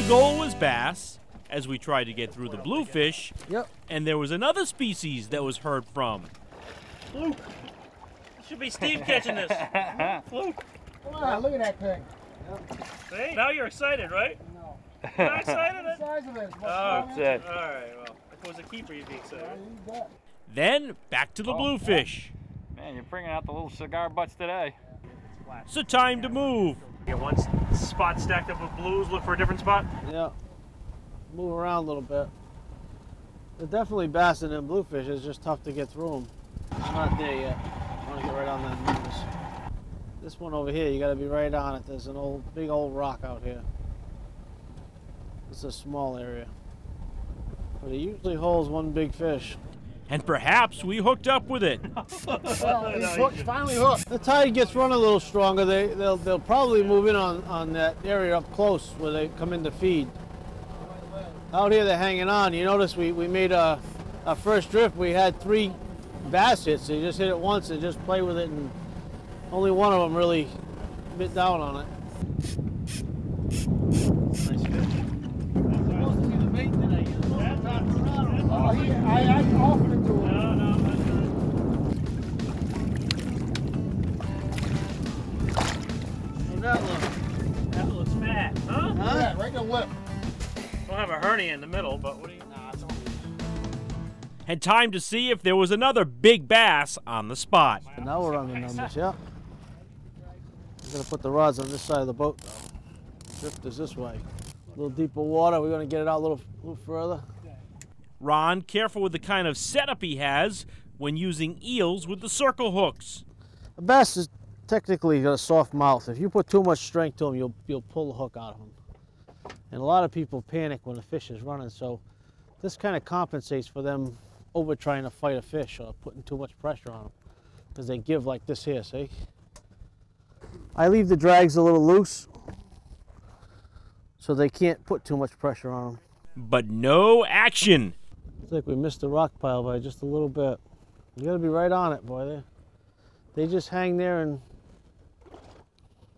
goal was bass, as we tried to get through the bluefish. Yep. And there was another species that was heard from. Fluke. Should be Steve catching this. Fluke. Wow, look at that thing. See? Now you're excited, right? No. You're not excited? The size of it. That's it. All right, well, if it was a keeper, you'd be excited. Then back to the bluefish. Man, you're bringing out the little cigar butts today. So time to move. Get one spot stacked up with blues, look for a different spot. Yeah. Move around a little bit. They're definitely bass in them bluefish. It's just tough to get through them. I'm not there yet. I want to get right on that nose. This one over here, you got to be right on it. There's an big old rock out here. It's a small area, but it usually holds one big fish. And perhaps we hooked up with it. Well, he's hooked, finally hooked. The tide gets running a little stronger. They'll probably move in on that area up close where they come in to feed. Out here they're hanging on. You notice we made our first drift. We had 3 bass hits. They just hit it once and just play with it, and only one of them really bit down on it. Nice fish. I offered it to him. No, How's that look? that looks fat, huh? Yeah, right in the lip. Don't have a hernia in the middle, but what do you? Nah, it's only. And time to see if there was another big bass on the spot. Now we're on the numbers, yeah. We're gonna put the rods on this side of the boat though. Drift is this way. A little deeper water. We're gonna get it out a little further. Ron, careful with the kind of setup he has when using eels with the circle hooks. A bass is technically got a soft mouth. If you put too much strength to him, you'll pull the hook out of him. And a lot of people panic when the fish is running, so this kind of compensates for them over trying to fight a fish or putting too much pressure on them, because they give like this here, see? I leave the drags a little loose so they can't put too much pressure on them. But no action. It's like we missed the rock pile by just a little bit. You gotta be right on it, boy. They just hang there and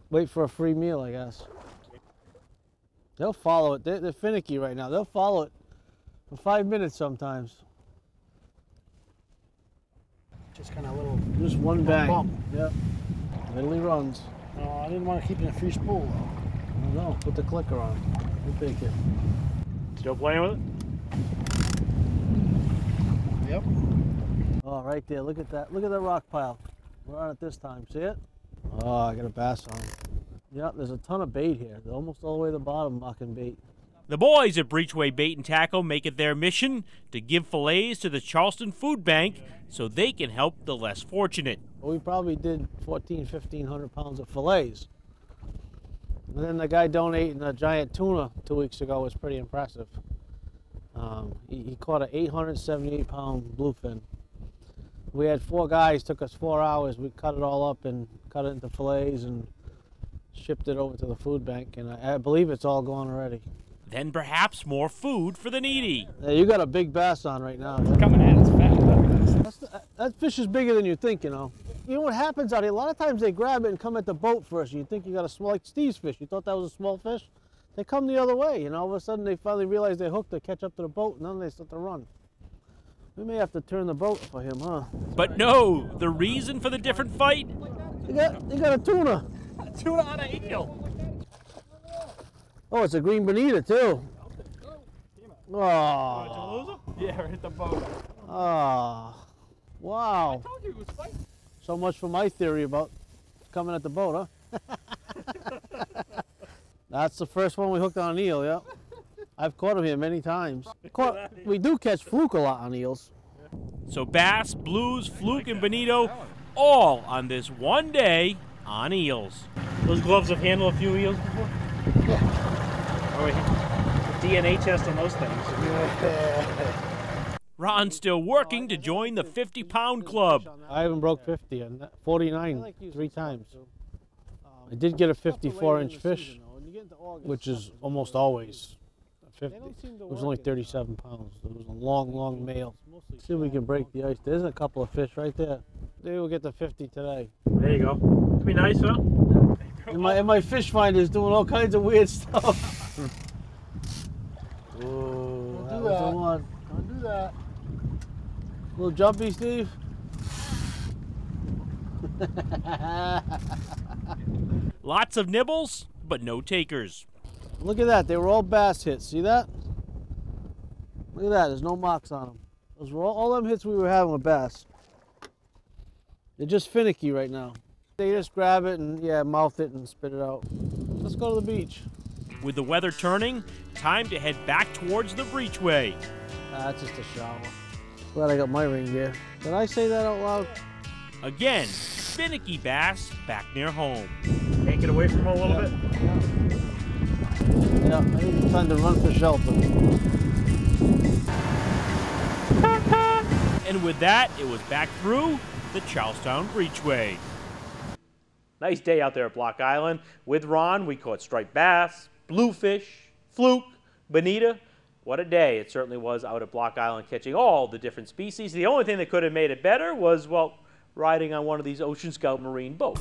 wait for a free meal, I guess. They'll follow it. They're finicky right now. They'll follow it for 5 minutes sometimes. Just kind of a little. Just one bang. Bump. Yep. Literally runs. No, I didn't want to keep it in a free spool though. No, put the clicker on. We'll take it. Still playing with it? Yep. Oh, right there. Look at that. Look at the rock pile. We're on it this time. See it? Oh, I got a bass on. Yep, there's a ton of bait here. They're almost all the way to the bottom knocking bait. The boys at Breachway Bait and Tackle make it their mission to give fillets to the Charleston Food Bank so they can help the less fortunate. We probably did 1,500 pounds of fillets. And then the guy donating a giant tuna 2 weeks ago was pretty impressive. He caught an 878-pound bluefin. We had 4 guys, took us 4 hours. We cut it all up and cut it into fillets and shipped it over to the food bank, and I believe it's all gone already. Then perhaps more food for the needy. Yeah, you got a big bass on right now. It's coming at us fast. That fish is bigger than you think, you know. You know what happens out here? A lot of times they grab it and come at the boat first. You think you got a small, like Steve's fish. You thought that was a small fish? They come the other way, you know. All of a sudden they finally realize they're hooked, they catch up to the boat, and then they start to run. We may have to turn the boat for him, huh? But no, the reason for the different fight? You got a tuna. Tuna on an eel. Oh, it's a green bonita too. Oh. Yeah, hit the boat. Oh. Wow. I told you it was spicy. So much for my theory about coming at the boat, huh? That's the first one we hooked on an eel, yeah. I've caught them here many times. We do catch fluke a lot on eels. So bass, blues, fluke, and bonito, all on this one day on eels. Those gloves have handled a few eels before? Yeah. DNA test on those things. Ron's still working to join the 50-pound club. I haven't broke 50, and 49 3 times. I did get a 54-inch fish, which is almost always 50. It was only 37 pounds. It was a long, long male. See if we can break the ice. There's a couple of fish right there. Maybe we'll get to 50 today. There you go. It'd be nice, huh? And my fish finder is doing all kinds of weird stuff. Ooh, Don't that do was the that. one. Don't do that. Little jumpy, Steve. Lots of nibbles, but no takers. Look at that. They were all bass hits. See that? Look at that. There's no marks on them. Those were all them hits we were having with bass. They're just finicky right now. They just grab it and, yeah, mouth it and spit it out. Let's go to the beach. With the weather turning, time to head back towards the breachway. That's just a shower. Glad I got my ring gear. Did I say that out loud? Again, finicky bass back near home. Can't get away from him a little bit. Yeah, I think it's time to run for shelter. And with that, it was back through the Charlestown Breachway. Nice day out there at Block Island. With Ron, we caught striped bass, bluefish, fluke, bonita. What a day it certainly was out at Block Island catching all the different species. The only thing that could have made it better was, well, riding on one of these Ocean Scout marine boats.